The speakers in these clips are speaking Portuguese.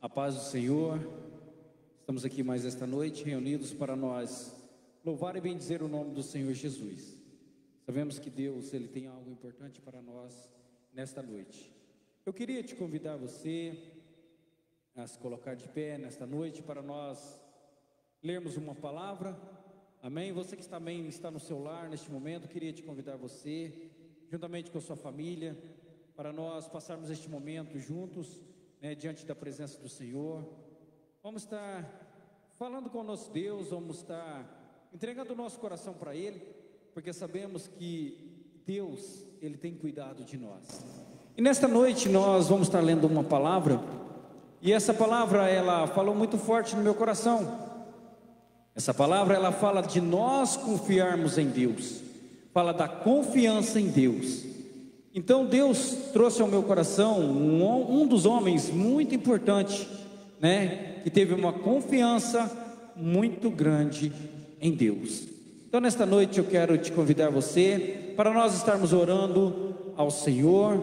A paz do Senhor. Estamos aqui mais esta noite, reunidos para nós louvar e bendizer o nome do Senhor Jesus. Sabemos que Deus, Ele tem algo importante para nós nesta noite. Eu queria te convidar você a se colocar de pé nesta noite para nós lermos uma palavra. Amém? Você que também está no seu lar neste momento, queria te convidar você, juntamente com a sua família, para nós passarmos este momento juntos, diante da presença do Senhor. Vamos estar falando com o nosso Deus, vamos estar entregando o nosso coração para Ele, porque sabemos que Deus, Ele tem cuidado de nós. E nesta noite nós vamos estar lendo uma palavra, e essa palavra ela falou muito forte no meu coração. Essa palavra ela fala de nós confiarmos em Deus, fala da confiança em Deus. Então Deus trouxe ao meu coração um dos homens muito importante, que teve uma confiança muito grande em Deus. Então nesta noite eu quero te convidar você para nós estarmos orando ao Senhor,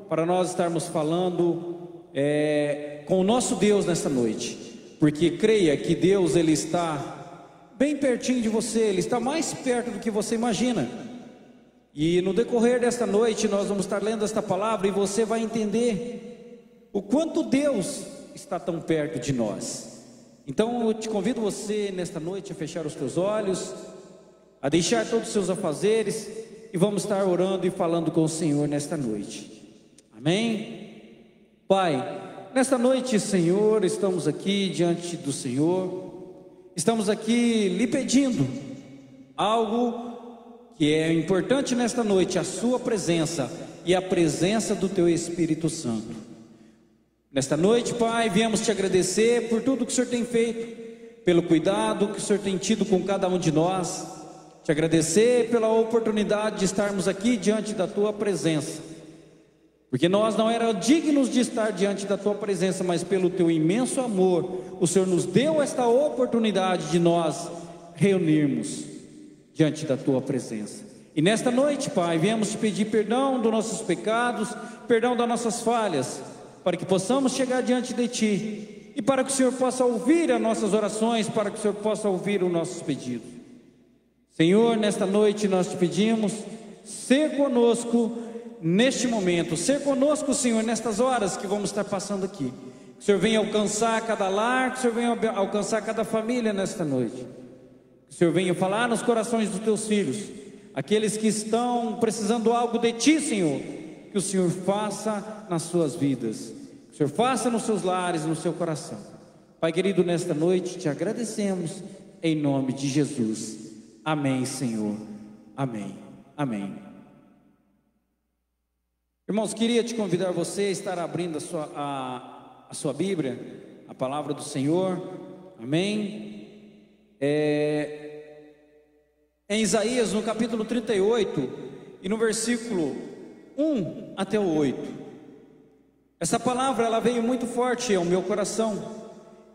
para nós estarmos falando com o nosso Deus nesta noite, porque creia que Deus Ele está bem pertinho de você, Ele está mais perto do que você imagina. E no decorrer desta noite nós vamos estar lendo esta palavra e você vai entender o quanto Deus está tão perto de nós. Então eu te convido você nesta noite a fechar os teus olhos, a deixar todos os seus afazeres e vamos estar orando e falando com o Senhor nesta noite. Amém? Pai, nesta noite, Senhor, estamos aqui diante do Senhor, estamos aqui lhe pedindo algo que é importante nesta noite, a sua presença e a presença do teu Espírito Santo. Nesta noite, Pai, viemos te agradecer por tudo que o Senhor tem feito, pelo cuidado que o Senhor tem tido com cada um de nós, te agradecer pela oportunidade de estarmos aqui diante da tua presença, porque nós não éramos dignos de estar diante da tua presença, mas pelo teu imenso amor, o Senhor nos deu esta oportunidade de nós reunirmos diante da tua presença. E nesta noite, Pai, viemos te pedir perdão dos nossos pecados, perdão das nossas falhas, para que possamos chegar diante de ti e para que o Senhor possa ouvir as nossas orações, para que o Senhor possa ouvir os nossos pedidos. Senhor, nesta noite nós te pedimos, ser conosco neste momento, ser conosco, Senhor, nestas horas que vamos estar passando aqui. Que o Senhor venha alcançar cada lar, que o Senhor venha alcançar cada família nesta noite. Que o Senhor venha falar nos corações dos teus filhos, aqueles que estão precisando algo de ti, Senhor, que o Senhor faça nas suas vidas, que o Senhor faça nos seus lares, no seu coração. Pai querido, nesta noite te agradecemos em nome de Jesus. Amém, Senhor. Amém. Amém. Irmãos, queria te convidar você a estar abrindo a sua Bíblia, a palavra do Senhor. Amém. Em Isaías, no capítulo 38, e no versículo 1 até o 8. Essa palavra, ela veio muito forte ao meu coração,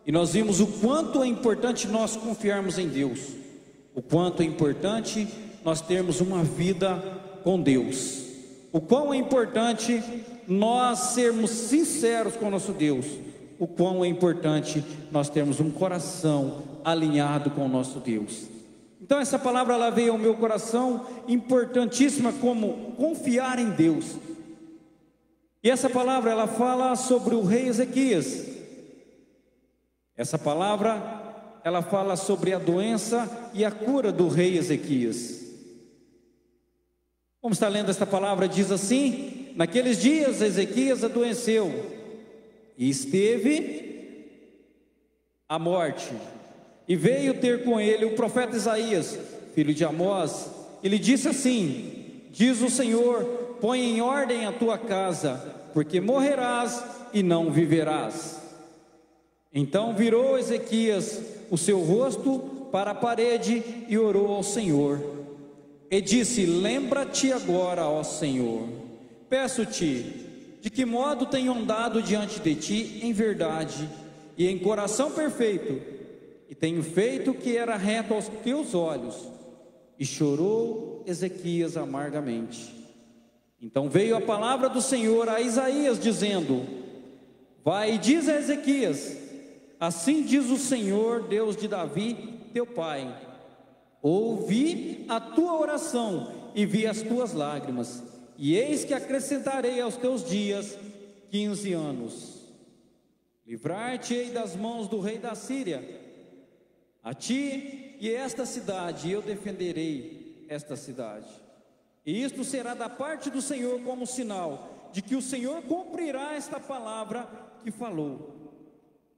e nós vimos o quanto é importante nós confiarmos em Deus, o quanto é importante nós termos uma vida com Deus, o quão é importante nós sermos sinceros com o nosso Deus, o quão é importante nós termos um coração alinhado com o nosso Deus. Então essa palavra ela veio ao meu coração importantíssima, como confiar em Deus. E essa palavra ela fala sobre o rei Ezequias. Essa palavra ela fala sobre a doença e a cura do rei Ezequias. Vamos estar lendo esta palavra, diz assim: naqueles dias Ezequias adoeceu e esteve à morte. E veio ter com ele o profeta Isaías, filho de Amós, e lhe disse assim: diz o Senhor, põe em ordem a tua casa, porque morrerás e não viverás. Então virou Ezequias o seu rosto para a parede e orou ao Senhor, e disse: lembra-te agora, ó Senhor, peço-te, de que modo tenho andado diante de ti em verdade e em coração perfeito, e tenho feito o que era reto aos teus olhos. E chorou Ezequias amargamente. Então veio a palavra do Senhor a Isaías dizendo: vai e diz a Ezequias: assim diz o Senhor, Deus de Davi, teu pai: ouvi a tua oração e vi as tuas lágrimas, e eis que acrescentarei aos teus dias 15 anos. Livrar-te-ei das mãos do rei da Síria. A ti e esta cidade eu defenderei esta cidade. E isto será da parte do Senhor como sinal de que o Senhor cumprirá esta palavra que falou.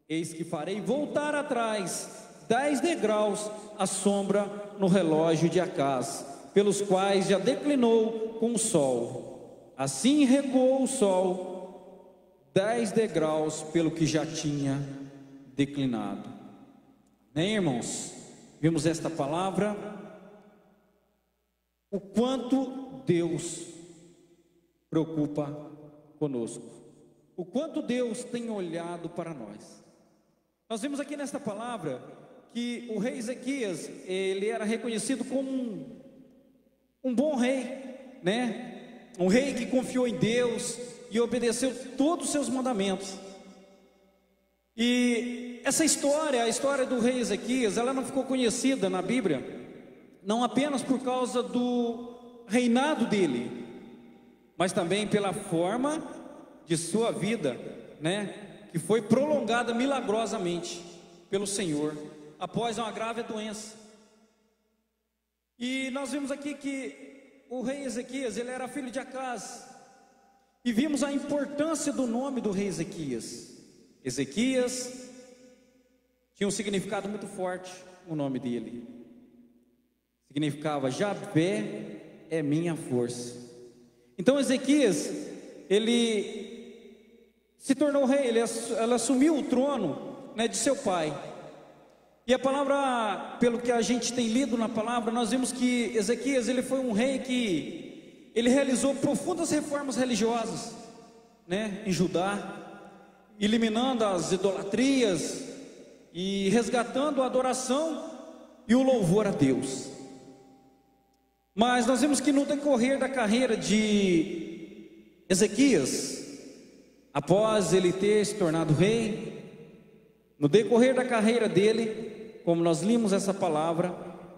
Eis que farei voltar atrás 10 degraus a sombra no relógio de Acaz, pelos quais já declinou com o sol. Assim recuou o sol 10 degraus pelo que já tinha declinado. Né, irmãos? Vimos esta palavra, o quanto Deus preocupa conosco, o quanto Deus tem olhado para nós. Nós vimos aqui nesta palavra que o rei Ezequias, ele era reconhecido como um bom rei, né? Um rei que confiou em Deus e obedeceu todos os seus mandamentos. E essa história, a história do rei Ezequias, ela não ficou conhecida na Bíblia, não apenas por causa do reinado dele, mas também pela forma de sua vida, né? Que foi prolongada milagrosamente pelo Senhor, após uma grave doença. E nós vimos aqui que o rei Ezequias, ele era filho de Acaz, e vimos a importância do nome do rei Ezequias. Ezequias tinha um significado muito forte, o nome dele significava: Javé é minha força. Então Ezequias, ele se tornou rei, ele assumiu o trono, né, de seu pai. E a palavra, pelo que a gente tem lido na palavra, nós vimos que Ezequias, ele foi um rei que ele realizou profundas reformas religiosas, né, em Judá, eliminando as idolatrias e resgatando a adoração e o louvor a Deus. Mas nós vemos que no decorrer da carreira de Ezequias, após ele ter se tornado rei, no decorrer da carreira dele, como nós limos essa palavra,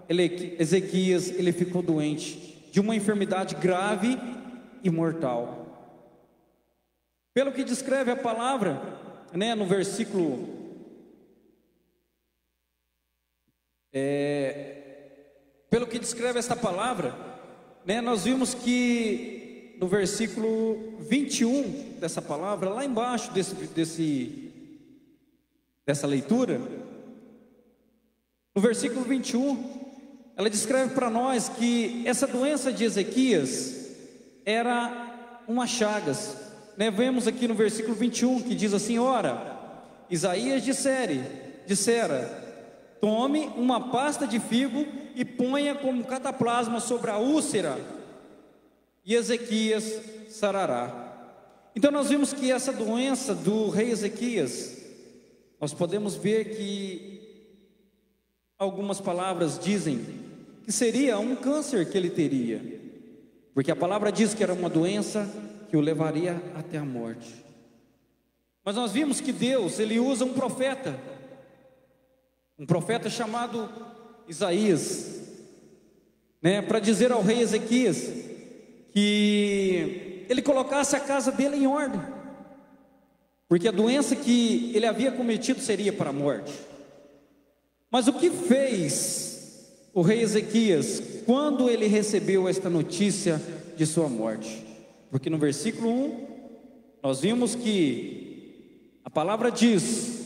Ezequias, ele ficou doente de uma enfermidade grave e mortal. Pelo que descreve a palavra, né, no versículo pelo que descreve esta palavra, né, nós vimos que no versículo 21 dessa palavra, lá embaixo dessa leitura, no versículo 21, ela descreve para nós que essa doença de Ezequias era uma chagas, né? Vemos aqui no versículo 21 que diz assim: ora, Isaías dissera: tome uma pasta de figo e ponha como cataplasma sobre a úlcera, e Ezequias sarará. Então nós vimos que essa doença do rei Ezequias, nós podemos ver que algumas palavras dizem que seria um câncer que ele teria, porque a palavra diz que era uma doença que o levaria até a morte. Mas nós vimos que Deus, ele usa um profeta chamado Isaías, né, para dizer ao rei Ezequias que ele colocasse a casa dele em ordem, porque a doença que ele havia cometido seria para a morte. Mas o que fez o rei Ezequias quando ele recebeu esta notícia de sua morte? Porque no versículo 1 nós vimos que a palavra diz,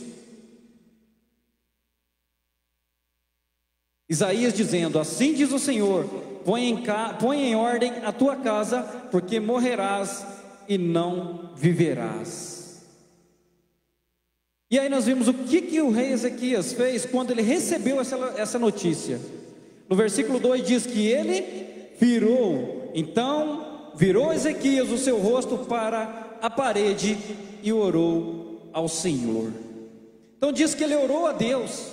Isaías dizendo: assim diz o Senhor, põe em ordem a tua casa, porque morrerás e não viverás. E aí nós vimos o que o rei Ezequias fez quando ele recebeu essa notícia. No versículo 2 diz que ele virou Ezequias o seu rosto para a parede e orou ao Senhor. Então diz que ele orou a Deus,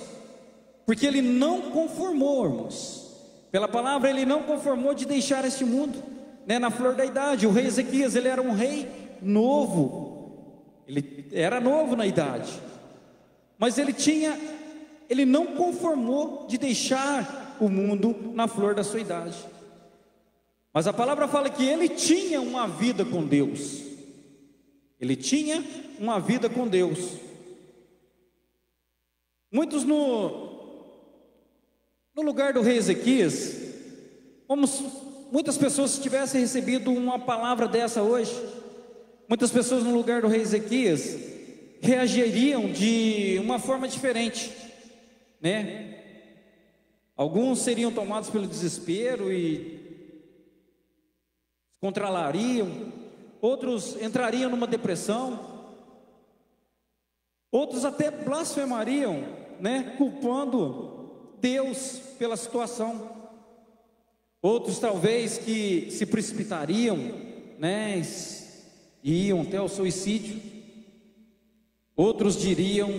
porque ele não conformou, irmãos. Pela palavra, ele não conformou de deixar este mundo, né, na flor da idade. O rei Ezequias, ele era um rei novo, Ele era novo na idade, mas ele não conformou de deixar o mundo na flor da sua idade. Mas a palavra fala que ele tinha uma vida com Deus. Ele tinha uma vida com Deus. Muitos no lugar do rei Ezequias, muitas pessoas, se tivessem recebido uma palavra dessa hoje, muitas pessoas no lugar do rei Ezequias reagiriam de uma forma diferente, né? Alguns seriam tomados pelo desespero e se contrariariam, outros entrariam numa depressão, outros até blasfemariam, né? Culpando Deus pela situação. Outros talvez que se precipitariam, né? E iam até o suicídio. Outros diriam: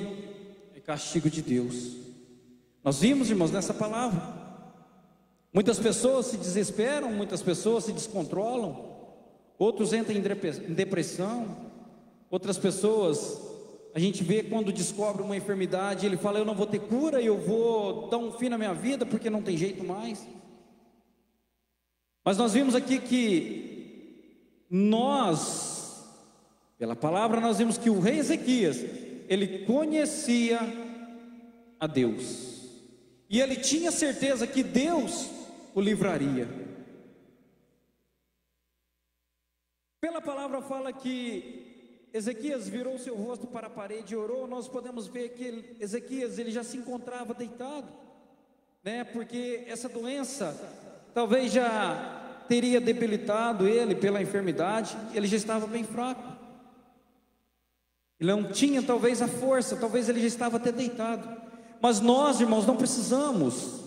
é castigo de Deus. Nós vimos, irmãos, nessa palavra, muitas pessoas se desesperam, muitas pessoas se descontrolam, outros entram em depressão, outras pessoas, a gente vê quando descobre uma enfermidade, ele fala: eu não vou ter cura, eu vou dar um fim na minha vida porque não tem jeito mais. Mas nós vimos aqui que pela palavra nós vimos que o rei Ezequias, ele conhecia a Deus, e ele tinha certeza que Deus o livraria. Pela palavra fala que Ezequias virou seu rosto para a parede e orou. Nós podemos ver que Ezequias, ele já se encontrava deitado, né? Porque essa doença talvez já teria debilitado ele pela enfermidade. Ele já estava bem fraco, ele não tinha talvez a força, talvez ele já estava até deitado. Mas nós, irmãos, não precisamos,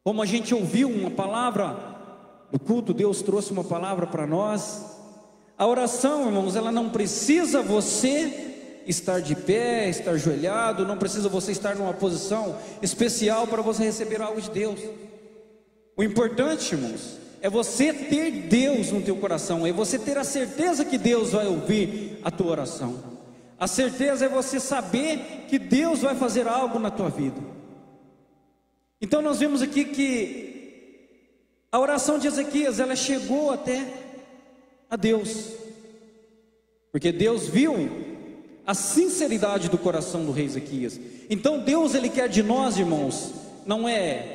como a gente ouviu uma palavra no culto, Deus trouxe uma palavra para nós. A oração, irmãos, ela não precisa você estar de pé, estar ajoelhado, não precisa você estar numa posição especial para você receber algo de Deus. O importante, irmãos, é você ter Deus no teu coração, é você ter a certeza que Deus vai ouvir a tua oração. A certeza é você saber que Deus vai fazer algo na tua vida. Então nós vimos aqui que a oração de Ezequias, ela chegou até a Deus, porque Deus viu a sinceridade do coração do rei Ezequias. Então Deus, ele quer de nós, irmãos, não é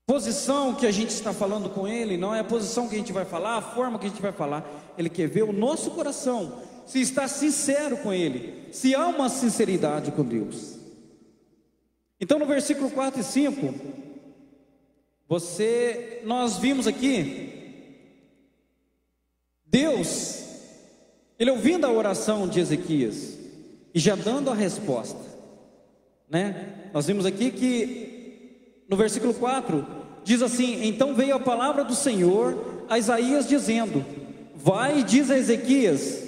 posição que a gente está falando com ele, não é a posição que a gente vai falar, a forma que a gente vai falar. Ele quer ver o nosso coração, se está sincero com ele, se há uma sinceridade com Deus. Então no versículo 4 e 5, nós vimos aqui, Deus, ele ouvindo a oração de Ezequias, e já dando a resposta, né? Nós vimos aqui que, no versículo 4, diz assim: então veio a palavra do Senhor a Isaías dizendo: vai e diz a Ezequias,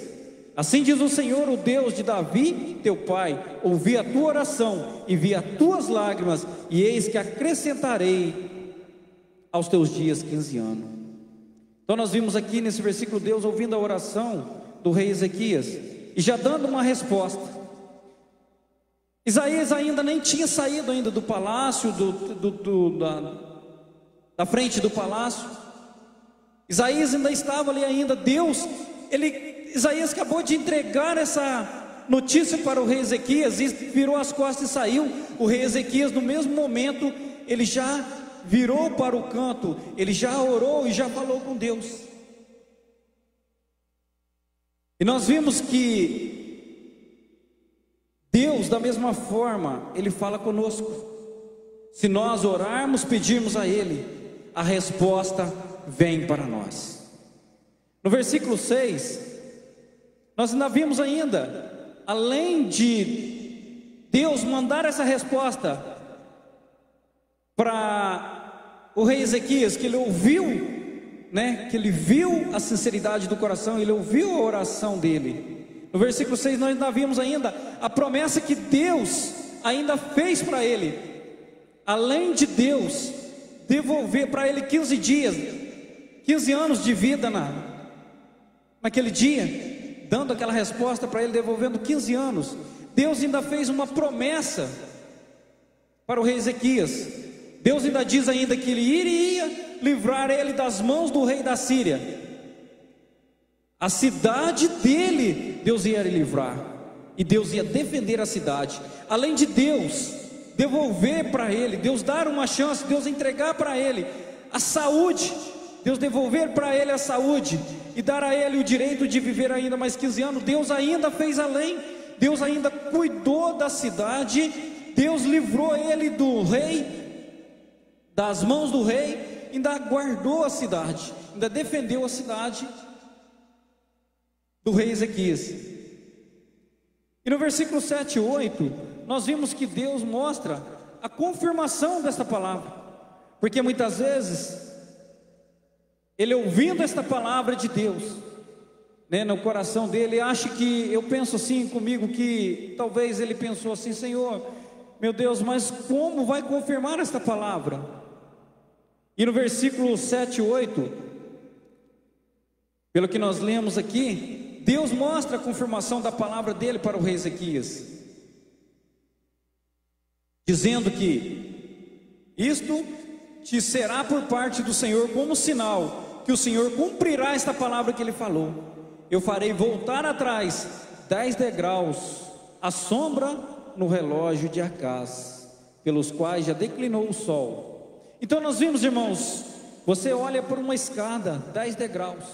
assim diz o Senhor, o Deus de Davi, teu pai, ouvi a tua oração, e vi as tuas lágrimas, e eis que acrescentarei aos teus dias 15 anos. Então nós vimos aqui nesse versículo, Deus ouvindo a oração do rei Ezequias, e já dando uma resposta. Isaías ainda nem tinha saído ainda do palácio, da frente do palácio. Isaías ainda estava ali ainda. Isaías acabou de entregar essa notícia para o rei Ezequias, e virou as costas e saiu. O rei Ezequias, no mesmo momento, ele já virou para o canto, ele já orou e já falou com Deus. E nós vimos que Deus, da mesma forma, ele fala conosco. Se nós orarmos, pedirmos a ele, a resposta vem para nós. No versículo 6, nós ainda vimos ainda, além de Deus mandar essa resposta para o rei Ezequias, que ele ouviu, né, que ele viu a sinceridade do coração, ele ouviu a oração dele. No versículo 6 nós ainda vimos ainda a promessa que Deus ainda fez para ele, além de Deus devolver para ele 15 anos de vida naquele dia, dando aquela resposta para ele, devolvendo 15 anos, Deus ainda fez uma promessa para o rei Ezequias. Deus ainda diz ainda que ele iria livrar ele das mãos do rei da Síria. A cidade dele, Deus ia livrar, e Deus ia defender a cidade. Além de Deus devolver para ele, Deus dar uma chance, Deus entregar para ele a saúde, Deus devolver para ele a saúde e dar a ele o direito de viver ainda mais 15 anos. Deus ainda fez além, Deus ainda cuidou da cidade, Deus livrou ele do rei, das mãos do rei, ainda guardou a cidade, ainda defendeu a cidade do rei Ezequias. E no versículo 7 e 8, nós vimos que Deus mostra a confirmação desta palavra, porque muitas vezes, ele ouvindo esta palavra de Deus, no coração dele, acha que, eu penso assim comigo, que talvez ele pensou assim: Senhor, meu Deus, mas como vai confirmar esta palavra? E no versículo 7 e 8, pelo que nós lemos aqui, Deus mostra a confirmação da palavra dele para o rei Ezequias, dizendo que isto te será por parte do Senhor como sinal, que o Senhor cumprirá esta palavra que ele falou. Eu farei voltar atrás 10 degraus a sombra no relógio de Acaz, pelos quais já declinou o sol. Então nós vimos, irmãos, você olha por uma escada, 10 degraus,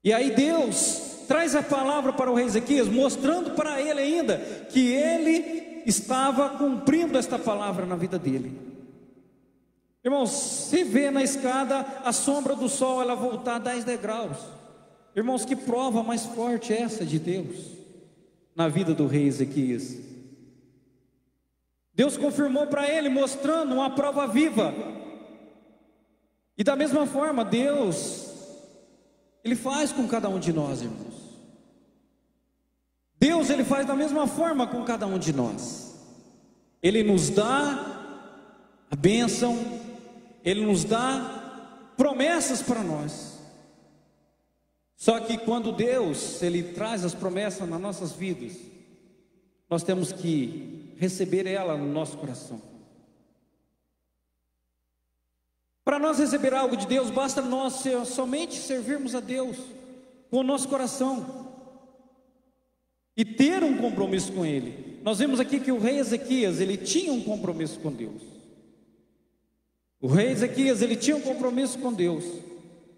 e aí Deus traz a palavra para o rei Ezequias, mostrando para ele ainda que ele estava cumprindo esta palavra na vida dele. Irmãos, você vê na escada a sombra do sol, ela voltar 10 degraus. Irmãos, que prova mais forte é essa de Deus na vida do rei Ezequias? Deus confirmou para ele, mostrando uma prova viva. E da mesma forma, Deus, Ele faz com cada um de nós, irmãos. Deus, Ele faz da mesma forma com cada um de nós. Ele nos dá a bênção, Ele nos dá promessas para nós. Só que quando Deus, Ele traz as promessas nas nossas vidas, nós temos que receber ela no nosso coração. Para nós receber algo de Deus, basta nós somente servirmos a Deus com o nosso coração e ter um compromisso com Ele. Nós vemos aqui que o rei Ezequias, ele tinha um compromisso com Deus. O rei Ezequias, ele tinha um compromisso com Deus,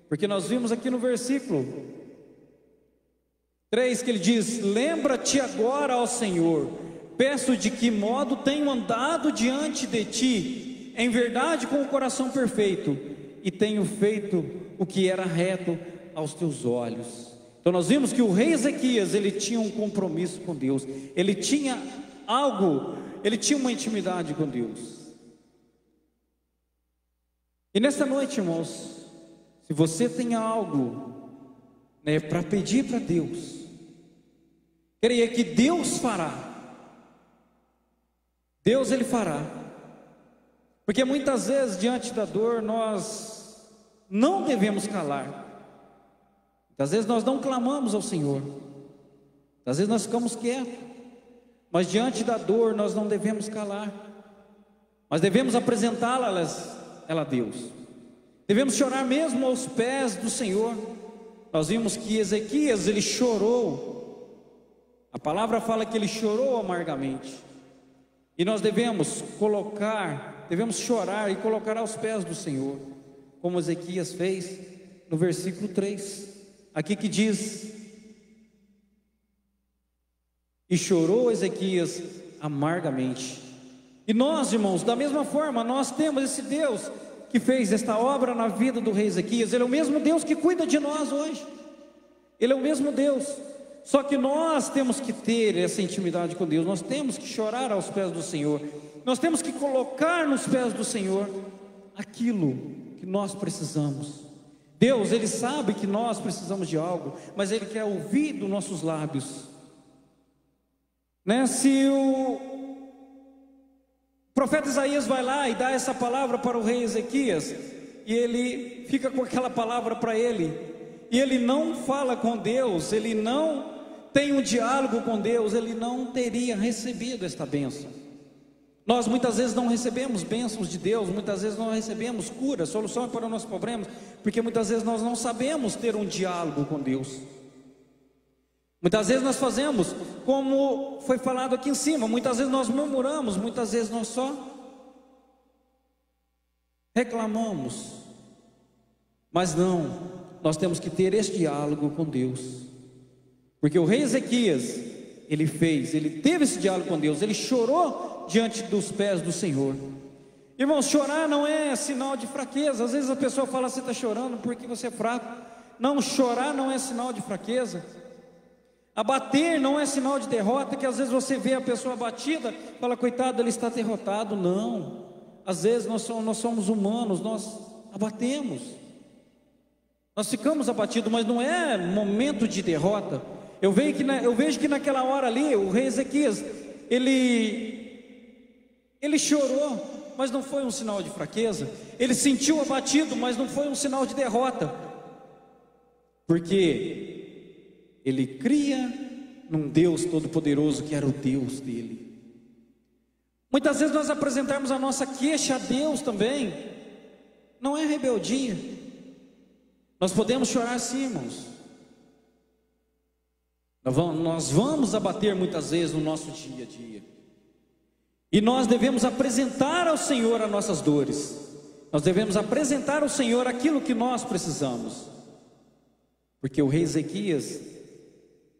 porque nós vimos aqui no versículo 3 que ele diz: lembra-te agora, ó Senhor, peço de que modo tenho andado diante de ti, em verdade com o coração perfeito, e tenho feito o que era reto aos teus olhos. Então nós vimos que o rei Ezequias, ele tinha um compromisso com Deus, ele tinha algo, ele tinha uma intimidade com Deus. E nesta noite, irmãos, se você tem algo para pedir para Deus, creia que Deus fará. Deus, Ele fará. Porque muitas vezes diante da dor nós não devemos calar. Muitas vezes nós não clamamos ao Senhor, às vezes nós ficamos quietos, mas diante da dor nós não devemos calar, mas devemos apresentá-la ela a Deus. Devemos chorar mesmo aos pés do Senhor. Nós vimos que Ezequias, ele chorou, a palavra fala que ele chorou amargamente, e nós devemos chorar e colocar aos pés do Senhor, como Ezequias fez no versículo 3, aqui que diz: e chorou Ezequias amargamente. E nós, irmãos, da mesma forma, nós temos esse Deus que fez esta obra na vida do rei Ezequias. Ele é o mesmo Deus que cuida de nós hoje, Ele é o mesmo Deus. Só que nós temos que ter essa intimidade com Deus, nós temos que chorar aos pés do Senhor, nós temos que colocar nos pés do Senhor aquilo que nós precisamos. Deus, Ele sabe que nós precisamos de algo, mas Ele quer ouvir dos nossos lábios, Se o profeta Isaías vai lá e dá essa palavra para o rei Ezequias, e ele fica com aquela palavra para ele, e ele não fala com Deus, ele não tem um diálogo com Deus, ele não teria recebido esta bênção. Nós muitas vezes não recebemos bênçãos de Deus, muitas vezes não recebemos cura, solução para os nossos problemas, porque muitas vezes nós não sabemos ter um diálogo com Deus. Muitas vezes nós fazemos, como foi falado aqui em cima, muitas vezes nós murmuramos, muitas vezes nós só reclamamos. Mas não, nós temos que ter este diálogo com Deus, porque o rei Ezequias, ele teve esse diálogo com Deus, ele chorou diante dos pés do Senhor. Irmãos, chorar não é sinal de fraqueza. Às vezes a pessoa fala, você está chorando porque você é fraco. Não, chorar não é sinal de fraqueza. Abater não é sinal de derrota, que às vezes você vê a pessoa abatida, fala, coitado, ele está derrotado. Não, às vezes nós somos humanos, nós abatemos, nós ficamos abatidos, mas não é momento de derrota. Eu vejo que naquela hora ali, o rei Ezequias, ele chorou, mas não foi um sinal de fraqueza. Ele sentiu abatido, mas não foi um sinal de derrota, porque ele cria num Deus todo-poderoso, que era o Deus dele. Muitas vezes nós apresentarmos a nossa queixa a Deus também, não é rebeldia. Nós podemos chorar sim, irmãos. Nós vamos abater muitas vezes no nosso dia a dia, e nós devemos apresentar ao Senhor as nossas dores. Nós devemos apresentar ao Senhor aquilo que nós precisamos, porque o rei Ezequias,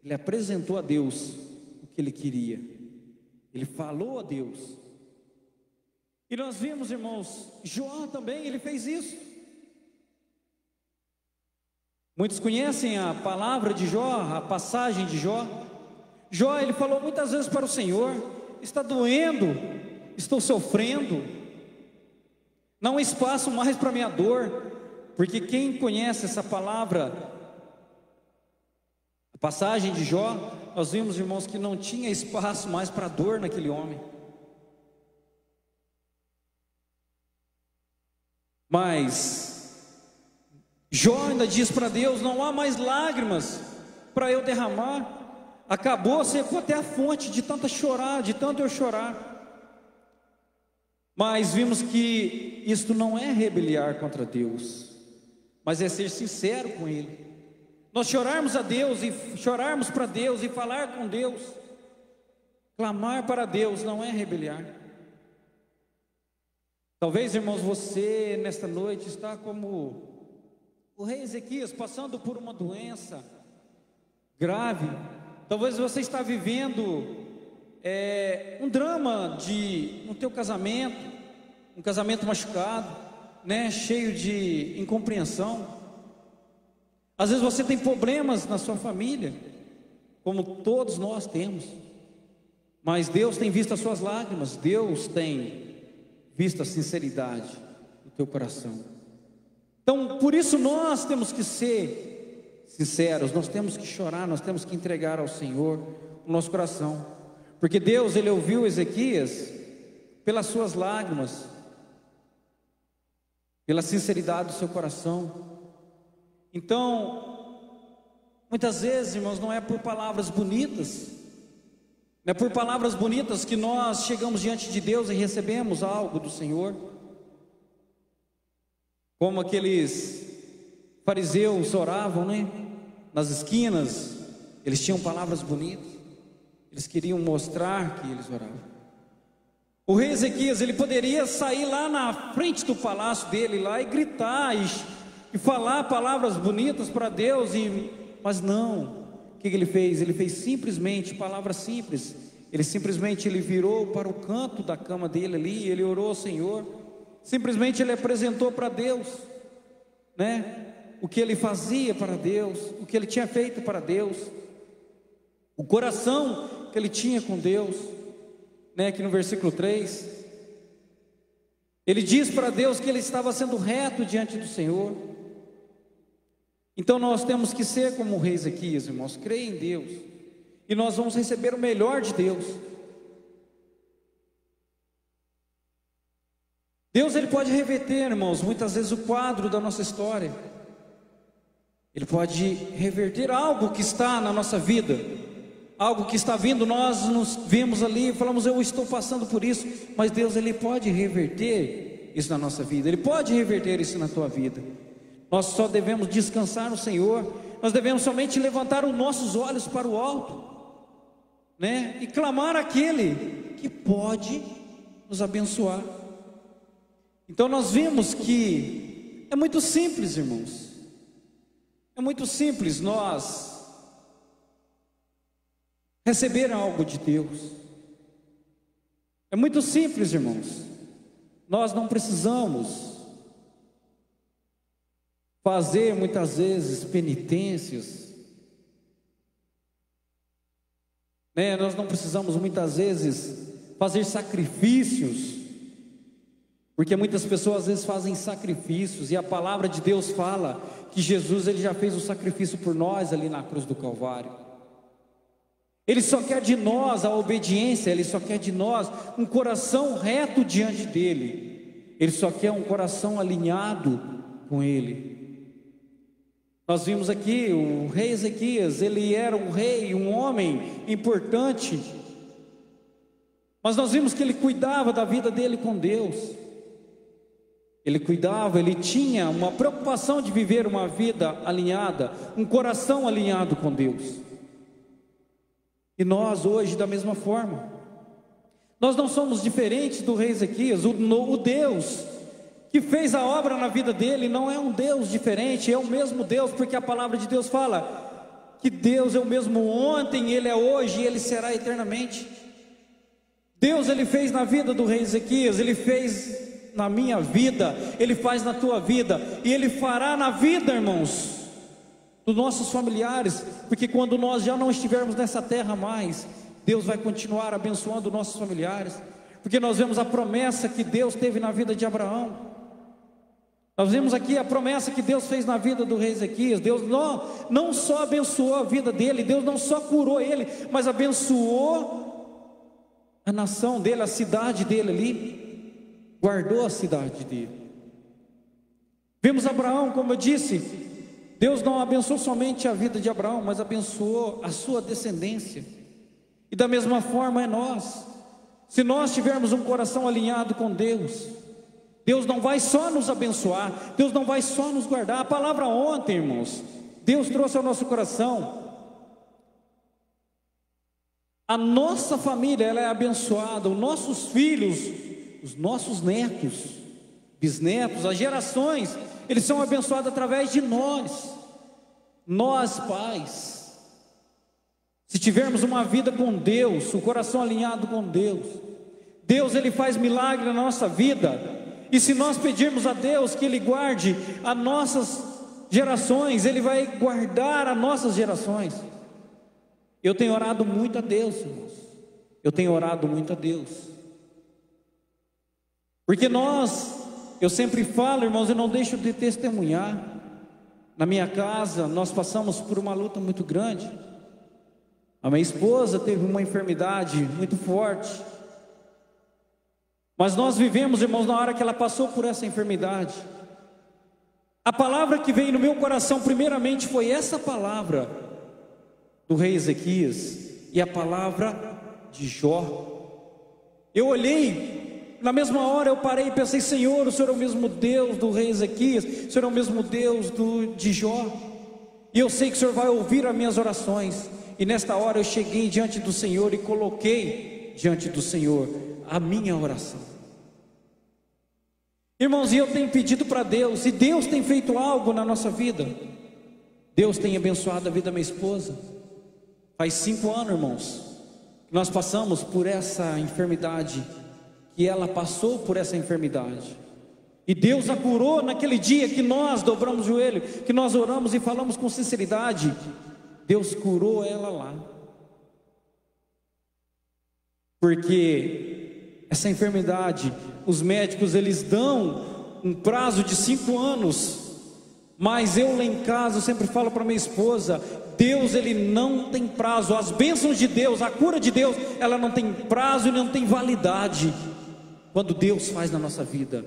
ele apresentou a Deus o que ele queria, ele falou a Deus. E nós vimos, irmãos, Jó também, ele fez isso. Muitos conhecem a palavra de Jó, a passagem de Jó. Jó, ele falou muitas vezes para o Senhor, está doendo, estou sofrendo, não há espaço mais para minha dor, porque quem conhece essa palavra, a passagem de Jó, nós vimos, irmãos, que não tinha espaço mais para dor naquele homem. Mas Jó ainda diz para Deus, não há mais lágrimas para eu derramar. Acabou, secou até a fonte de tanto chorar, de tanto eu chorar. Mas vimos que isto não é rebeliar contra Deus, mas é ser sincero com Ele. Nós chorarmos a Deus e chorarmos para Deus e falar com Deus, clamar para Deus, não é rebeliar. Talvez, irmãos, você nesta noite está como o rei Ezequias, passando por uma doença grave. Talvez você está vivendo um drama no teu casamento, um casamento machucado, né, cheio de incompreensão. Às vezes você tem problemas na sua família, como todos nós temos, mas Deus tem visto as suas lágrimas, Deus tem visto a sinceridade do teu coração. Então, por isso nós temos que ser sinceros, nós temos que chorar, nós temos que entregar ao Senhor o nosso coração, porque Deus, Ele ouviu Ezequias pelas suas lágrimas, pela sinceridade do seu coração. Então, muitas vezes, irmãos, não é por palavras bonitas, não é por palavras bonitas que nós chegamos diante de Deus e recebemos algo do Senhor, como aqueles fariseus oravam, né? Nas esquinas, eles tinham palavras bonitas, eles queriam mostrar que eles oravam. O rei Ezequias, ele poderia sair lá na frente do palácio dele lá e gritar e falar palavras bonitas para Deus, mas não. O que ele fez? Ele fez simplesmente palavras simples. Ele virou para o canto da cama dele ali, ele orou ao Senhor. Simplesmente ele apresentou para Deus, né, o que ele fazia para Deus, o que ele tinha feito para Deus, o coração que ele tinha com Deus, né, aqui no versículo 3, ele diz para Deus que ele estava sendo reto diante do Senhor. Então nós temos que ser como o rei Ezequias, irmãos, crer em Deus, e nós vamos receber o melhor de Deus. Deus, Ele pode reverter, irmãos, muitas vezes o quadro da nossa história. Ele pode reverter algo que está na nossa vida, algo que está vindo, nós nos vemos ali e falamos, eu estou passando por isso, mas Deus, Ele pode reverter isso na nossa vida, Ele pode reverter isso na tua vida. Nós só devemos descansar no Senhor, nós devemos somente levantar os nossos olhos para o alto, né? E clamar aquele que pode nos abençoar. Então nós vimos que é muito simples, irmãos, é muito simples nós receber algo de Deus. É muito simples, irmãos. Nós não precisamos fazer muitas vezes penitências, né? Nós não precisamos muitas vezes fazer sacrifícios, porque muitas pessoas às vezes fazem sacrifícios, e a palavra de Deus fala que Jesus, Ele já fez o sacrifício por nós ali na cruz do Calvário. Ele só quer de nós a obediência, Ele só quer de nós um coração reto diante dEle, Ele só quer um coração alinhado com Ele. Nós vimos aqui o rei Ezequias, ele era um rei, um homem importante, mas nós vimos que ele cuidava da vida dele com Deus. Ele cuidava, ele tinha uma preocupação de viver uma vida alinhada, um coração alinhado com Deus. E nós hoje da mesma forma, nós não somos diferentes do rei Ezequias. O Deus que fez a obra na vida dele não é um Deus diferente, é o mesmo Deus, porque a palavra de Deus fala que Deus é o mesmo ontem, Ele é hoje e Ele será eternamente. Deus, Ele fez na vida do rei Ezequias, Ele fez na minha vida, Ele faz na tua vida, e Ele fará na vida, irmãos, dos nossos familiares, porque quando nós já não estivermos nessa terra mais, Deus vai continuar abençoando nossos familiares, porque nós vemos a promessa que Deus teve na vida de Abraão. Nós vemos aqui a promessa que Deus fez na vida do rei Ezequias. Deus não só abençoou a vida dele, Deus não só curou ele, mas abençoou a nação dele, a cidade dele ali, guardou a cidade dele. Vemos Abraão, como eu disse, Deus não abençoou somente a vida de Abraão, mas abençoou a sua descendência. E da mesma forma é nós. Se nós tivermos um coração alinhado com Deus, Deus não vai só nos abençoar, Deus não vai só nos guardar. A palavra ontem, irmãos, Deus trouxe ao nosso coração. A nossa família, ela é abençoada, os nossos filhos, os nossos netos, bisnetos, as gerações, eles são abençoados através de nós pais. Se tivermos uma vida com Deus, o coração alinhado com Deus, Deus, Ele faz milagre na nossa vida. E se nós pedirmos a Deus que Ele guarde as nossas gerações, Ele vai guardar as nossas gerações. Eu tenho orado muito a Deus, irmãos. Eu tenho orado muito a Deus. Porque eu sempre falo, irmãos, eu não deixo de testemunhar. Na minha casa, nós passamos por uma luta muito grande. A minha esposa teve uma enfermidade muito forte. Mas nós vivemos, irmãos, na hora que ela passou por essa enfermidade, a palavra que veio no meu coração primeiramente foi essa palavra do rei Ezequias e a palavra de Jó. Eu olhei, na mesma hora eu parei e pensei, Senhor, o Senhor é o mesmo Deus do rei Ezequias, o Senhor é o mesmo Deus de Jó, e eu sei que o Senhor vai ouvir as minhas orações. E nesta hora eu cheguei diante do Senhor e coloquei diante do Senhor a minha oração. Irmãos, e eu tenho pedido para Deus, e Deus tem feito algo na nossa vida. Deus tem abençoado a vida da minha esposa. Faz 5 anos, irmãos, que nós passamos por essa enfermidade, que ela passou por essa enfermidade, e Deus a curou naquele dia que nós dobramos o joelho, que nós oramos e falamos com sinceridade. Deus curou ela lá, porque essa enfermidade, os médicos, eles dão um prazo de 5 anos, mas eu lá em casa, eu sempre falo para minha esposa, Deus, Ele não tem prazo. As bênçãos de Deus, a cura de Deus, ela não tem prazo e não tem validade, quando Deus faz na nossa vida.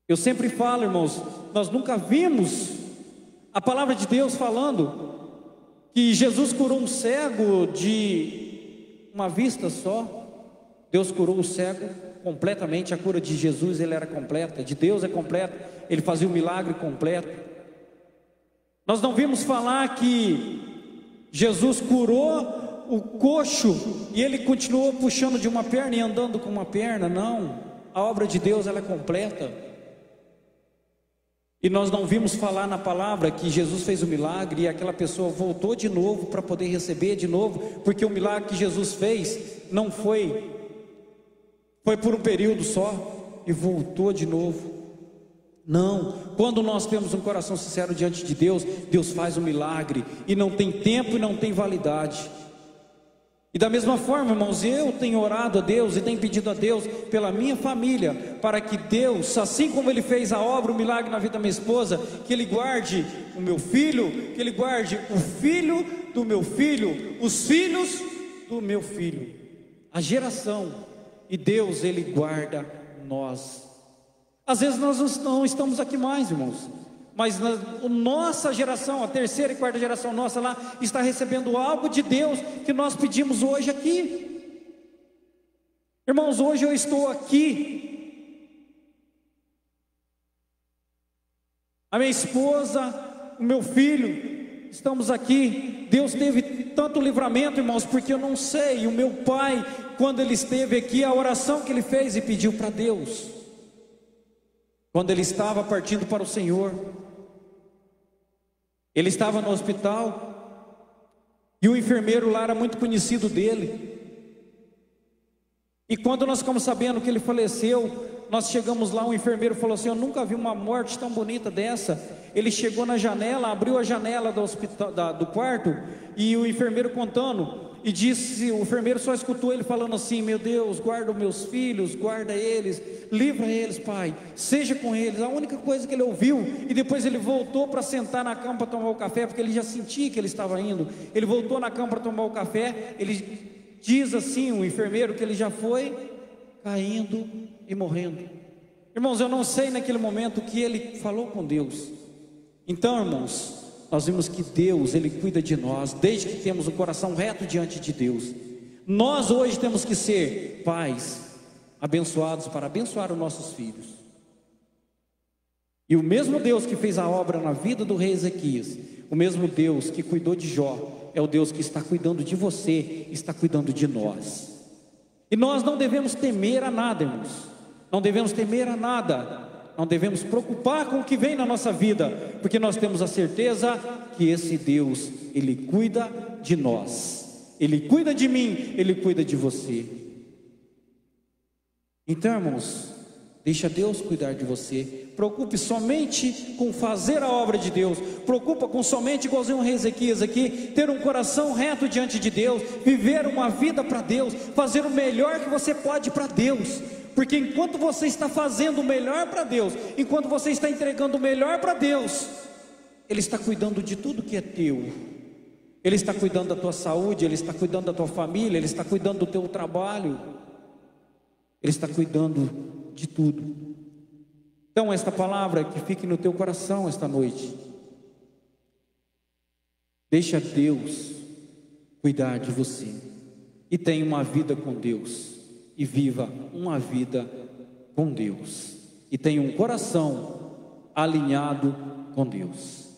Eu sempre falo, irmãos, nós nunca vimos A palavra de Deus falando que Jesus curou um cego de uma vista só. Deus curou o cego completamente. A cura de Jesus, ele era completa, de Deus é completa, ele fazia o milagre completo. Nós não vimos falar que Jesus curou o coxo e ele continuou puxando de uma perna e andando com uma perna. Não, a obra de Deus, ela é completa. E nós não vimos falar na palavra que Jesus fez o milagre e aquela pessoa voltou de novo para poder receber de novo, porque o milagre que Jesus fez não foi por um período só e voltou de novo. Não, quando nós temos um coração sincero diante de Deus, Deus faz um milagre e não tem tempo e não tem validade. E da mesma forma, irmãos, eu tenho orado a Deus e tenho pedido a Deus pela minha família, para que Deus, assim como Ele fez a obra, o milagre na vida da minha esposa, que Ele guarde o meu filho, que Ele guarde o filho do meu filho, os filhos do meu filho, a geração. E Deus, Ele guarda nós. Às vezes nós não estamos aqui mais, irmãos, mas a nossa geração, a terceira e quarta geração nossa lá, está recebendo algo de Deus que nós pedimos hoje aqui. Irmãos, hoje eu estou aqui, a minha esposa, o meu filho, estamos aqui. Deus teve tanto livramento, irmãos, porque eu não sei, o meu pai, quando ele esteve aqui, a oração que ele fez e pediu para Deus, quando ele estava partindo para o Senhor, ele estava no hospital, e o enfermeiro lá era muito conhecido dele, e quando nós ficamos sabendo que ele faleceu, nós chegamos lá, o enfermeiro falou assim: eu nunca vi uma morte tão bonita dessa. Ele chegou na janela, abriu a janela do hospital, do quarto, e o enfermeiro contando, e disse, o enfermeiro só escutou ele falando assim: meu Deus, guarda os meus filhos, guarda eles, livra eles, Pai, seja com eles. A única coisa que ele ouviu, e depois ele voltou para sentar na cama para tomar o café, porque ele já sentia que ele estava indo. Ele voltou na cama para tomar o café. Ele diz assim, o enfermeiro, que ele já foi caindo e morrendo. Irmãos, eu não sei naquele momento que ele falou com Deus. Então, irmãos, nós vimos que Deus, Ele cuida de nós, desde que temos o coração reto diante de Deus. Nós hoje temos que ser pais abençoados para abençoar os nossos filhos. E o mesmo Deus que fez a obra na vida do rei Ezequias, o mesmo Deus que cuidou de Jó, é o Deus que está cuidando de você, está cuidando de nós. E nós não devemos temer a nada, irmãos. Não devemos temer a nada. Não devemos preocupar com o que vem na nossa vida, porque nós temos a certeza que esse Deus, Ele cuida de nós. Ele cuida de mim, Ele cuida de você. Então, irmãos, deixa Deus cuidar de você. Preocupe somente com fazer a obra de Deus. Preocupa com somente, igualzinho o rei Ezequias aqui, ter um coração reto diante de Deus, viver uma vida para Deus, fazer o melhor que você pode para Deus. Porque enquanto você está fazendo o melhor para Deus, enquanto você está entregando o melhor para Deus, Ele está cuidando de tudo que é teu. Ele está cuidando da tua saúde, Ele está cuidando da tua família, Ele está cuidando do teu trabalho, Ele está cuidando de tudo. Então esta palavra que fique no teu coração esta noite. Deixa Deus cuidar de você e tenha uma vida com Deus. E viva uma vida com Deus, e tenha um coração alinhado com Deus.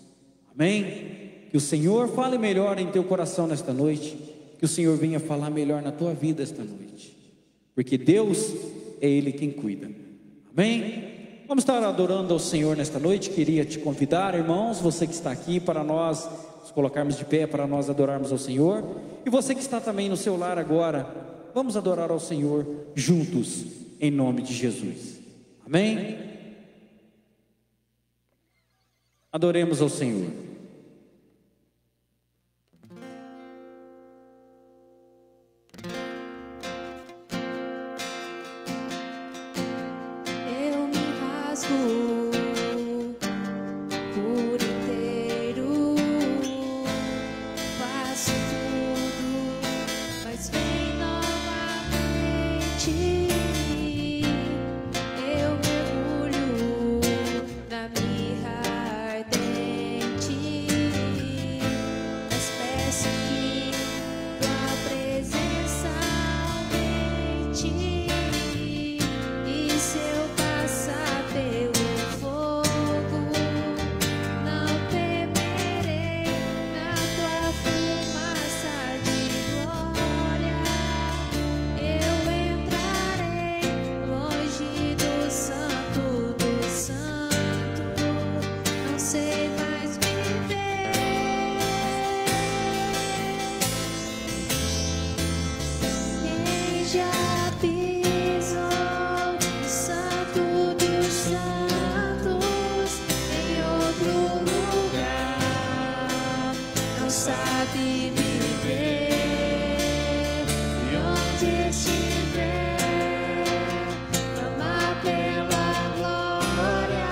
Amém? Que o Senhor fale melhor em teu coração nesta noite, que o Senhor venha falar melhor na tua vida esta noite, porque Deus é Ele quem cuida. Amém? Vamos estar adorando ao Senhor nesta noite. Queria te convidar, irmãos, você que está aqui, para nós nos colocarmos de pé, para nós adorarmos ao Senhor. E você que está também no seu lar agora, vamos adorar ao Senhor juntos, em nome de Jesus. Amém? Adoremos ao Senhor. Eu me rasgo por inteiro, faço tudo, mas vem novamente. Eu mergulho na mirra ardente. já pisou no Santo dos Santos, em outro lugar, não sabe viver, e onde estiver, clama pela glória,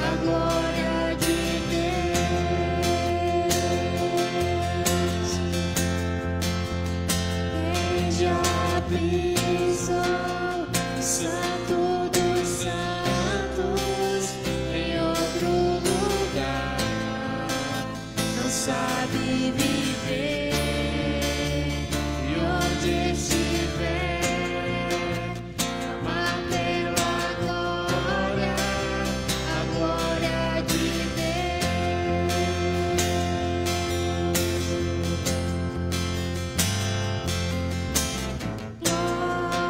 a glória de Deus. Quem já pisou no Santo dos Santos, em outro lugar, não sabe viver, e onde estiver, clama pela glória, a glória de Deus. Glória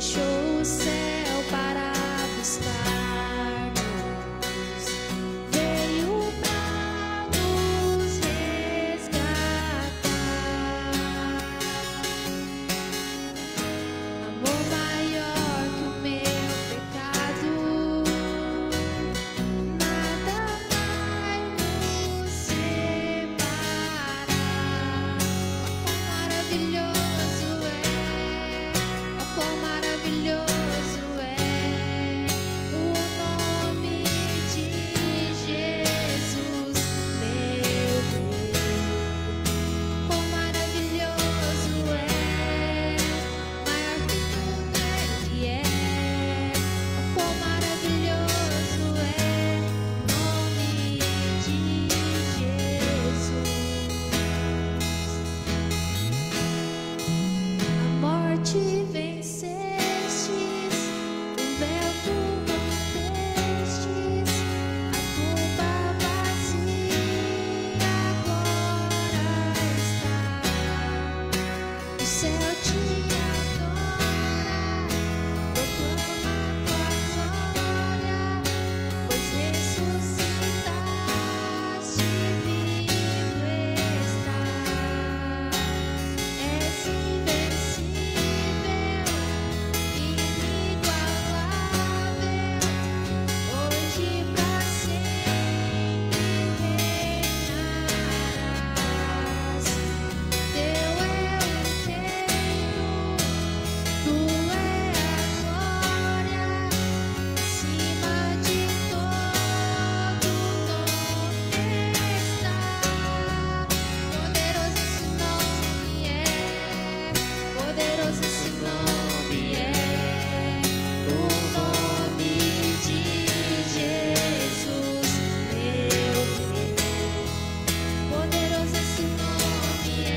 deixou o céu para buscar-nos, veio para nos resgatar. Amor maior que o meu pecado, nada vai nos separar. Quão maravilhoso é o nome de Jesus, meu Rei. Quão maravilhoso é, maior que tudo Ele é. Quão maravilhoso é o nome de Jesus. A morte vencestes, o véu tu rompestes, a tumba vazia agora está. O céu te adora, proclama tua glória, pois ressuscitaste, vivo estás. És invencível, inigualável, hoje pra sempre reinarás. Teu é o reino, tua é a glória, acima de todo nome está. Poderoso esse nome é, poderoso esse nome é, o nome de Jesus, meu Rei. Poderoso esse nome é,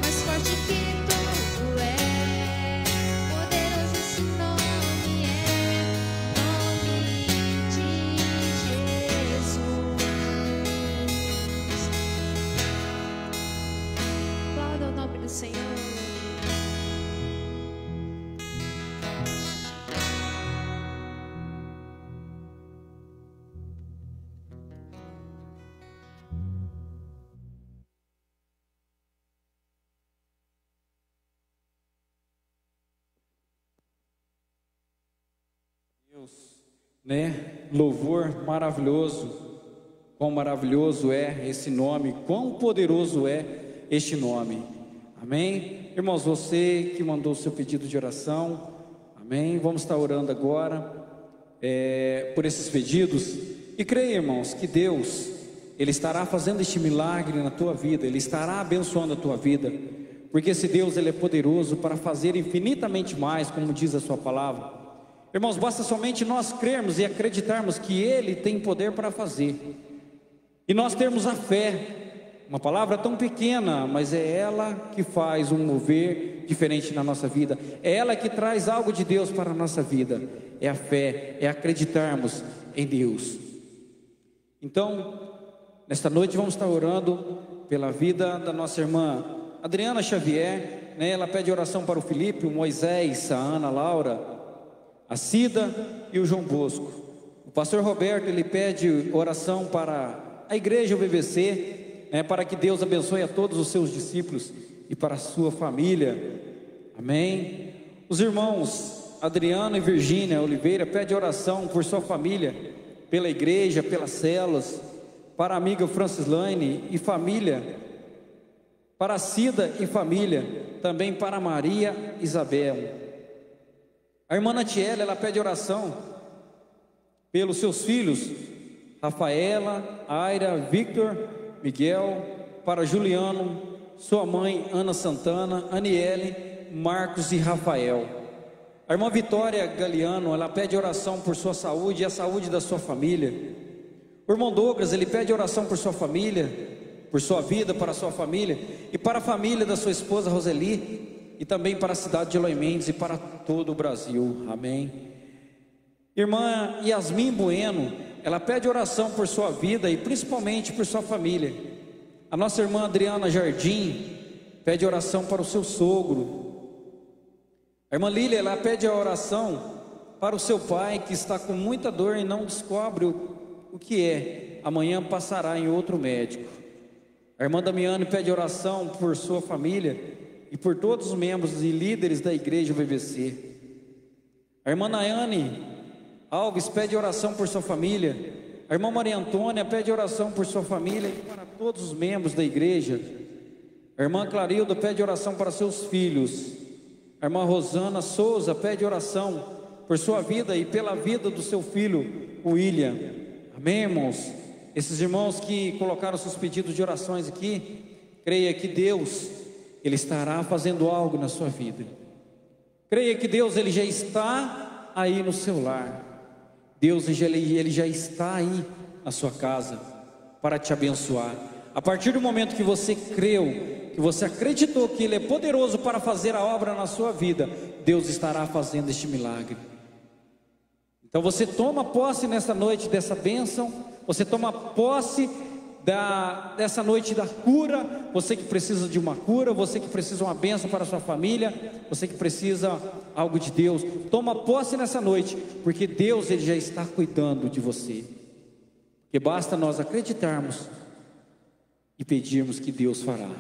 mais forte que tudo é. Poderoso esse nome é, nome de Jesus. Aplauda o nome do Senhor. Deus, né? Louvor maravilhoso. Quão maravilhoso é esse nome, quão poderoso é este nome. Amém? Irmãos, você que mandou o seu pedido de oração, amém? Vamos estar orando agora por esses pedidos. E creia, irmãos, que Deus, Ele estará fazendo este milagre na tua vida, Ele estará abençoando a tua vida, porque esse Deus, Ele é poderoso para fazer infinitamente mais, como diz a sua palavra. Irmãos, basta somente nós crermos e acreditarmos que Ele tem poder para fazer, e nós termos a fé. Uma palavra tão pequena, mas é ela que faz um mover diferente na nossa vida, é ela que traz algo de Deus para a nossa vida. É a fé, é acreditarmos em Deus. Então, nesta noite vamos estar orando pela vida da nossa irmã Adriana Xavier, né? Ela pede oração para o Felipe, o Moisés, a Ana Laura, a Cida e o João Bosco. O pastor Roberto, ele pede oração para a igreja, o BBC, para que Deus abençoe a todos os seus discípulos e para a sua família, amém. Os irmãos Adriano e Virgínia Oliveira pedem oração por sua família, pela igreja, pelas células, para a amiga Francislane e família, para a Cida e família, também para Maria Isabel. A irmã Natiela, ela pede oração pelos seus filhos, Rafaela, Aira, Victor, Miguel, para Juliano, sua mãe Ana Santana, Aniele, Marcos e Rafael. A irmã Vitória Galiano, ela pede oração por sua saúde e a saúde da sua família. O irmão Douglas, ele pede oração por sua família, por sua vida, para a sua família e para a família da sua esposa Roseli, e também para a cidade de Eloy Mendes e para todo o Brasil, amém. Irmã Yasmin Bueno, ela pede oração por sua vida e principalmente por sua família. A nossa irmã Adriana Jardim pede oração para o seu sogro. A irmã Lília, ela pede a oração para o seu pai que está com muita dor e não descobre o que é. Amanhã passará em outro médico. A irmã Damiane pede oração por sua família e por todos os membros e líderes da igreja BBC. A irmã Nayane Alves pede oração por sua família. A irmã Maria Antônia pede oração por sua família e para todos os membros da igreja. A irmã Clarilda pede oração para seus filhos. A irmã Rosana Souza pede oração por sua vida e pela vida do seu filho William. Amém, irmãos? Esses irmãos que colocaram seus pedidos de orações aqui, creia que Deus, Ele estará fazendo algo na sua vida. Creia que Deus, Ele já está aí no seu lar. Deus, Ele já está aí na sua casa para te abençoar. A partir do momento que você creu, que você acreditou que Ele é poderoso para fazer a obra na sua vida, Deus estará fazendo este milagre. Então você toma posse nessa noite dessa bênção, você toma posse dessa noite da cura, você que precisa de uma cura, você que precisa de uma bênção para a sua família, você que precisa algo de Deus, toma posse nessa noite, porque Deus, Ele já está cuidando de você, porque basta nós acreditarmos e pedirmos que Deus fará.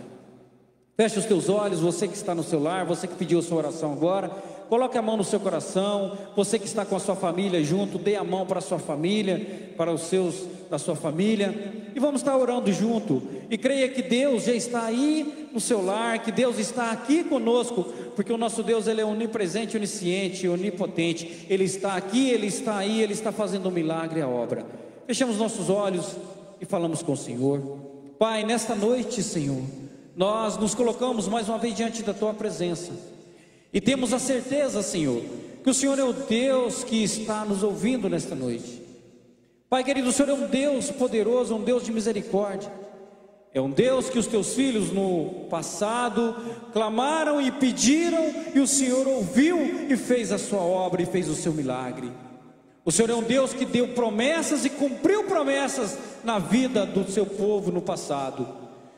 Feche os teus olhos, você que está no seu lar, você que pediu a sua oração agora, coloque a mão no seu coração. Você que está com a sua família junto, dê a mão para a sua família, para os seus da sua família, e vamos estar orando junto, e creia que Deus já está aí no seu lar, que Deus está aqui conosco, porque o nosso Deus, Ele é onipresente, onisciente, onipotente. Ele está aqui, Ele está aí, Ele está fazendo um milagre, a obra. Fechamos nossos olhos e falamos com o Senhor. Pai, nesta noite, Senhor, nós nos colocamos mais uma vez diante da Tua presença, e temos a certeza, Senhor, que o Senhor é o Deus que está nos ouvindo nesta noite. Pai querido, o Senhor é um Deus poderoso, um Deus de misericórdia. É um Deus que os Teus filhos no passado clamaram e pediram, e o Senhor ouviu e fez a sua obra e fez o seu milagre. O Senhor é um Deus que deu promessas e cumpriu promessas na vida do seu povo no passado.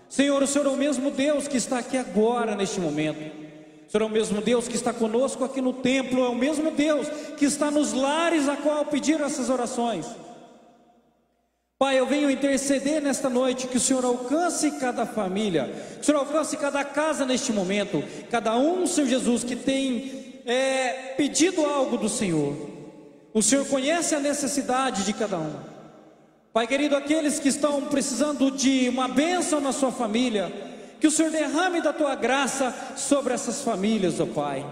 Senhor, o Senhor é o mesmo Deus que está aqui agora neste momento. O Senhor é o mesmo Deus que está conosco aqui no templo, é o mesmo Deus que está nos lares a qual pediram essas orações. Pai, eu venho interceder nesta noite, que o Senhor alcance cada família, que o Senhor alcance cada casa neste momento, cada um, Senhor Jesus, que tem pedido algo do Senhor. O Senhor conhece a necessidade de cada um. Pai querido, aqueles que estão precisando de uma bênção na sua família, que o Senhor derrame da Tua graça sobre essas famílias, ó Pai.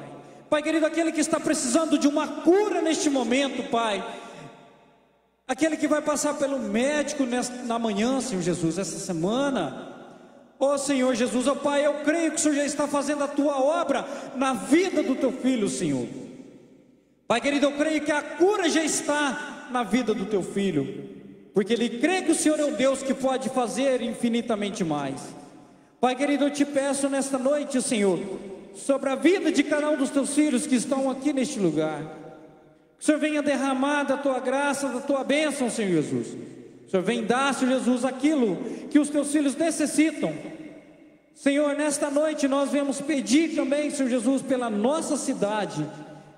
Pai querido, aquele que está precisando de uma cura neste momento, Pai, aquele que vai passar pelo médico na manhã, Senhor Jesus, essa semana, ó Senhor Jesus, ó Pai, eu creio que o Senhor já está fazendo a Tua obra na vida do Teu filho, Senhor. Pai querido, eu creio que a cura já está na vida do Teu filho, porque ele crê que o Senhor é um Deus que pode fazer infinitamente mais. Pai querido, eu te peço nesta noite, Senhor, sobre a vida de cada um dos Teus filhos que estão aqui neste lugar, que o Senhor venha derramar da Tua graça, da Tua bênção, Senhor Jesus. O Senhor vem dar, Senhor Jesus, aquilo que os Teus filhos necessitam. Senhor, nesta noite nós viemos pedir também, Senhor Jesus, pela nossa cidade,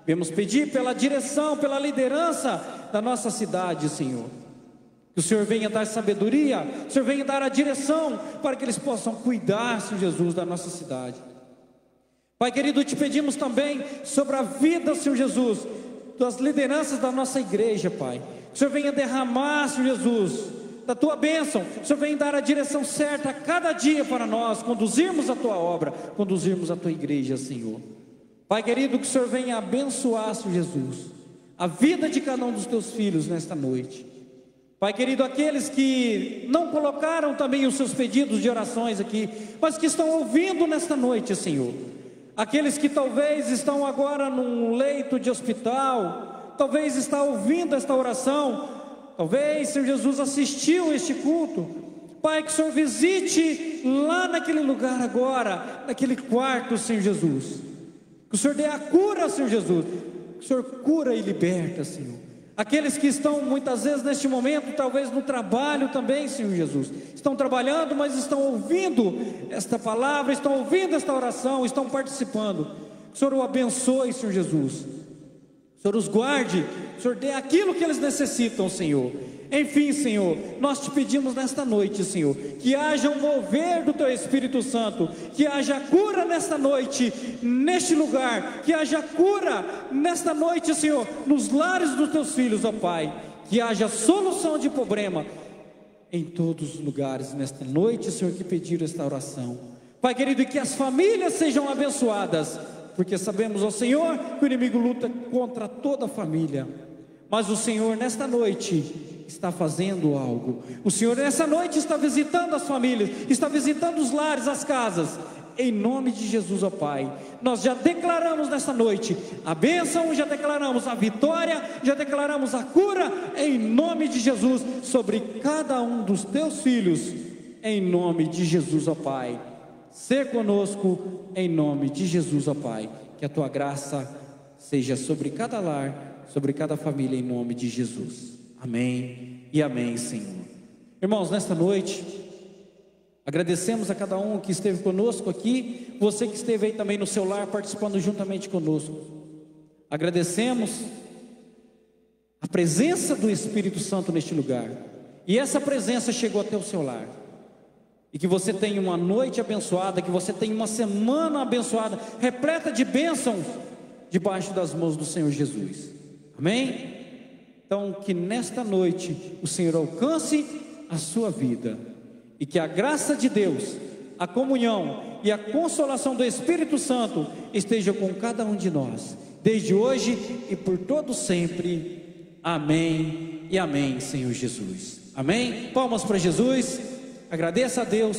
viemos pedir pela direção, pela liderança da nossa cidade, Senhor. Que o Senhor venha dar sabedoria, o Senhor venha dar a direção, para que eles possam cuidar, Senhor Jesus, da nossa cidade. Pai querido, te pedimos também sobre a vida, Senhor Jesus, das lideranças da nossa igreja, Pai. Que o Senhor venha derramar, Senhor Jesus, da Tua bênção. O Senhor venha dar a direção certa a cada dia para nós conduzirmos a Tua obra, conduzirmos a Tua igreja, Senhor. Pai querido, que o Senhor venha abençoar, Senhor Jesus, a vida de cada um dos Teus filhos nesta noite. Pai querido, aqueles que não colocaram também os seus pedidos de orações aqui, mas que estão ouvindo nesta noite, Senhor. Aqueles que talvez estão agora num leito de hospital, talvez está ouvindo esta oração, talvez, Senhor Jesus, assistiu este culto. Pai, que o Senhor visite lá naquele lugar agora, naquele quarto, Senhor Jesus. Que o Senhor dê a cura, Senhor Jesus. Que o Senhor cura e liberta, Senhor. Aqueles que estão muitas vezes neste momento, talvez no trabalho também, Senhor Jesus, estão trabalhando, mas estão ouvindo esta palavra, estão ouvindo esta oração, estão participando. Que o Senhor o abençoe, Senhor Jesus. O Senhor os guarde, o Senhor dê aquilo que eles necessitam, Senhor. Enfim, Senhor, nós te pedimos nesta noite, Senhor, que haja um mover do Teu Espírito Santo, que haja cura nesta noite, neste lugar, que haja cura nesta noite, Senhor, nos lares dos Teus filhos, ó Pai, que haja solução de problema em todos os lugares nesta noite, Senhor, que pediram esta oração. Pai querido, e que as famílias sejam abençoadas, porque sabemos, ó Senhor, que o inimigo luta contra toda a família, mas o Senhor nesta noite está fazendo algo. O Senhor nessa noite está visitando as famílias, está visitando os lares, as casas, em nome de Jesus, ó Pai. Nós já declaramos nesta noite a bênção, já declaramos a vitória, já declaramos a cura, em nome de Jesus, sobre cada um dos Teus filhos, em nome de Jesus, ó Pai. Ser conosco, em nome de Jesus, ó Pai. Que a Tua graça seja sobre cada lar, sobre cada família, em nome de Jesus. Amém e amém, Senhor. Irmãos, nesta noite, agradecemos a cada um que esteve conosco aqui, você que esteve aí também no seu lar, participando juntamente conosco. Agradecemos a presença do Espírito Santo neste lugar, e essa presença chegou até o seu lar, e que você tenha uma noite abençoada, que você tenha uma semana abençoada, repleta de bênçãos, debaixo das mãos do Senhor Jesus. Amém? Então, que nesta noite o Senhor alcance a sua vida, e que a graça de Deus, a comunhão e a consolação do Espírito Santo esteja com cada um de nós, desde hoje e por todo sempre. Amém e amém, Senhor Jesus. Amém? Palmas para Jesus. Agradeça a Deus.